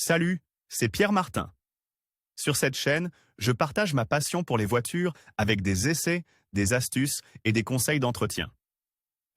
Salut, c'est Pierre Martin. Sur cette chaîne, je partage ma passion pour les voitures avec des essais, des astuces et des conseils d'entretien.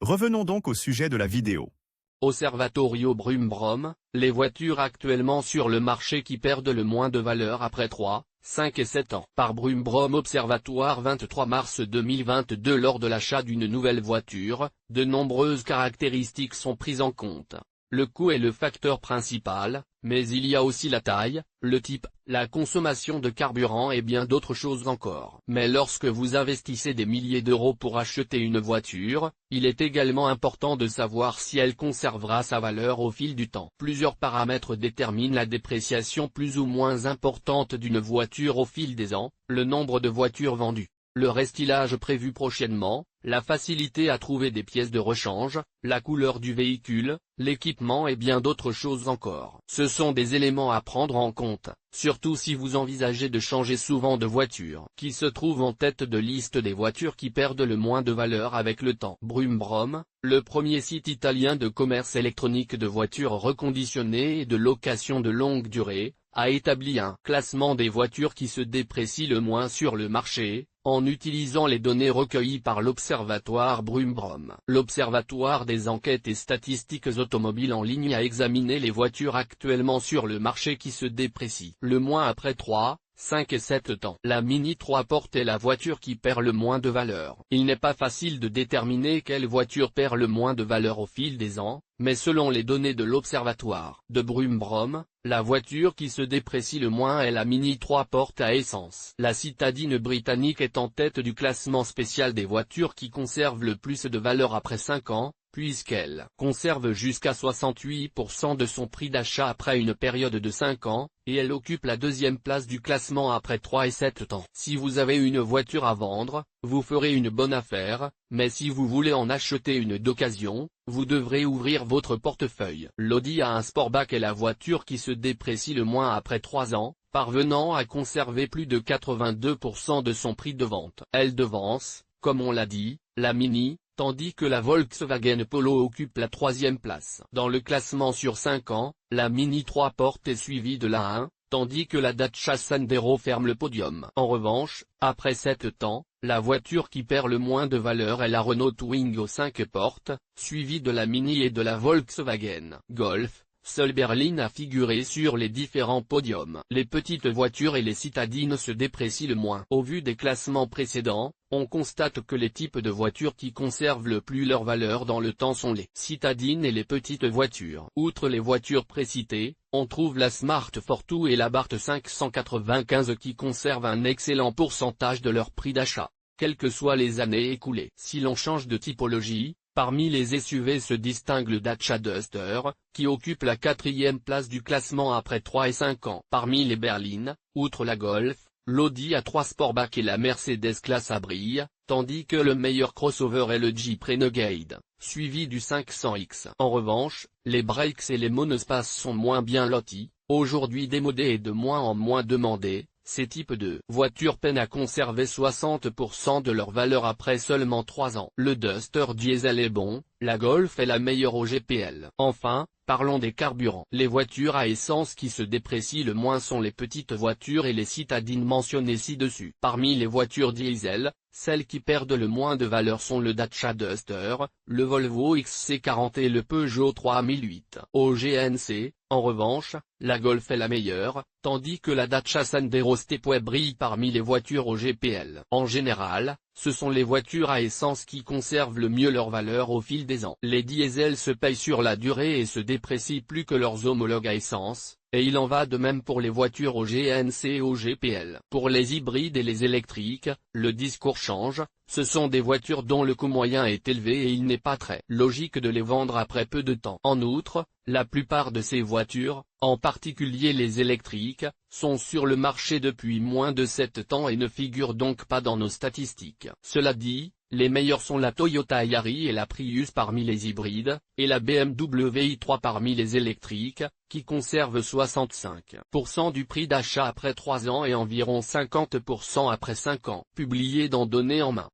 Revenons donc au sujet de la vidéo. Osservatorio Brummbrum, les voitures actuellement sur le marché qui perdent le moins de valeur après 3, 5 et 7 ans. Par Brummbrum Observatoire 23 mars 2022. Lors de l'achat d'une nouvelle voiture, de nombreuses caractéristiques sont prises en compte. Le coût est le facteur principal, mais il y a aussi la taille, le type, la consommation de carburant et bien d'autres choses encore. Mais lorsque vous investissez des milliers d'euros pour acheter une voiture, il est également important de savoir si elle conservera sa valeur au fil du temps. Plusieurs paramètres déterminent la dépréciation plus ou moins importante d'une voiture au fil des ans: le nombre de voitures vendues, le restylage prévu prochainement, la facilité à trouver des pièces de rechange, la couleur du véhicule, l'équipement et bien d'autres choses encore. Ce sont des éléments à prendre en compte, surtout si vous envisagez de changer souvent de voiture. Qui se trouve en tête de liste des voitures qui perdent le moins de valeur avec le temps? Brummbrum, le premier site italien de commerce électronique de voitures reconditionnées et de location de longue durée, a établi un classement des voitures qui se déprécient le moins sur le marché, en utilisant les données recueillies par l'Observatoire Brummbrum. L'Observatoire des enquêtes et statistiques automobiles en ligne a examiné les voitures actuellement sur le marché qui se déprécient le moins après 3, 5 et 7 ans. La Mini 3 Porte est la voiture qui perd le moins de valeur. Il n'est pas facile de déterminer quelle voiture perd le moins de valeur au fil des ans, mais selon les données de l'Observatoire de Brummbrum, la voiture qui se déprécie le moins est la Mini 3 Porte à essence. La citadine britannique est en tête du classement spécial des voitures qui conservent le plus de valeur après 5 ans, puisqu'elle conserve jusqu'à 68% de son prix d'achat après une période de 5 ans, et elle occupe la deuxième place du classement après 3 et 7 ans. Si vous avez une voiture à vendre, vous ferez une bonne affaire, mais si vous voulez en acheter une d'occasion, vous devrez ouvrir votre portefeuille. L'Audi A1 Sportback est la voiture qui se déprécie le moins après 3 ans, parvenant à conserver plus de 82% de son prix de vente. Elle devance, comme on l'a dit, la Mini, tandis que la Volkswagen Polo occupe la troisième place. Dans le classement sur 5 ans, la Mini 3 Porte est suivie de la 1, tandis que la Dacia Sandero ferme le podium. En revanche, après 7 ans, la voiture qui perd le moins de valeur est la Renault Twingo 5 portes, suivie de la Mini et de la Volkswagen Golf. Seule berline a figuré sur les différents podiums. Les petites voitures et les citadines se déprécient le moins. Au vu des classements précédents, on constate que les types de voitures qui conservent le plus leur valeur dans le temps sont les citadines et les petites voitures. Outre les voitures précitées, on trouve la Smart Fortwo et la Bart 595 qui conservent un excellent pourcentage de leur prix d'achat, quelles que soient les années écoulées. Si l'on change de typologie, parmi les SUV se distingue le Dacia Duster, qui occupe la quatrième place du classement après 3 et 5 ans. Parmi les berlines, outre la Golf, l'Audi A3 Sportback et la Mercedes Classe A brillent, tandis que le meilleur crossover est le Jeep Renegade, suivi du 500X. En revanche, les Brakes et les monospaces sont moins bien lotis, aujourd'hui démodés et de moins en moins demandés. Ces types de voitures peinent à conserver 60% de leur valeur après seulement 3 ans. Le Duster diesel est bon, la Golf est la meilleure au GPL. Enfin, parlons des carburants. Les voitures à essence qui se déprécient le moins sont les petites voitures et les citadines mentionnées ci-dessus. Parmi les voitures diesel, celles qui perdent le moins de valeur sont le Dacia Duster, le Volvo XC40 et le Peugeot 3008. Au GNC, en revanche, la Golf est la meilleure, tandis que la Dacia Sandero Stepway brille parmi les voitures au GPL. En général, ce sont les voitures à essence qui conservent le mieux leur valeur au fil des ans. Les diesels se payent sur la durée et se déprécient plus que leurs homologues à essence, et il en va de même pour les voitures au GNC et au GPL. Pour les hybrides et les électriques, le discours change, ce sont des voitures dont le coût moyen est élevé et il n'est pas très logique de les vendre après peu de temps. En outre, la plupart de ces voitures, en particulier les électriques, sont sur le marché depuis moins de 7 ans et ne figurent donc pas dans nos statistiques. Cela dit, les meilleurs sont la Toyota Yaris et la Prius parmi les hybrides, et la BMW i3 parmi les électriques, qui conservent 65% du prix d'achat après 3 ans et environ 50% après 5 ans. Publié dans Données en main.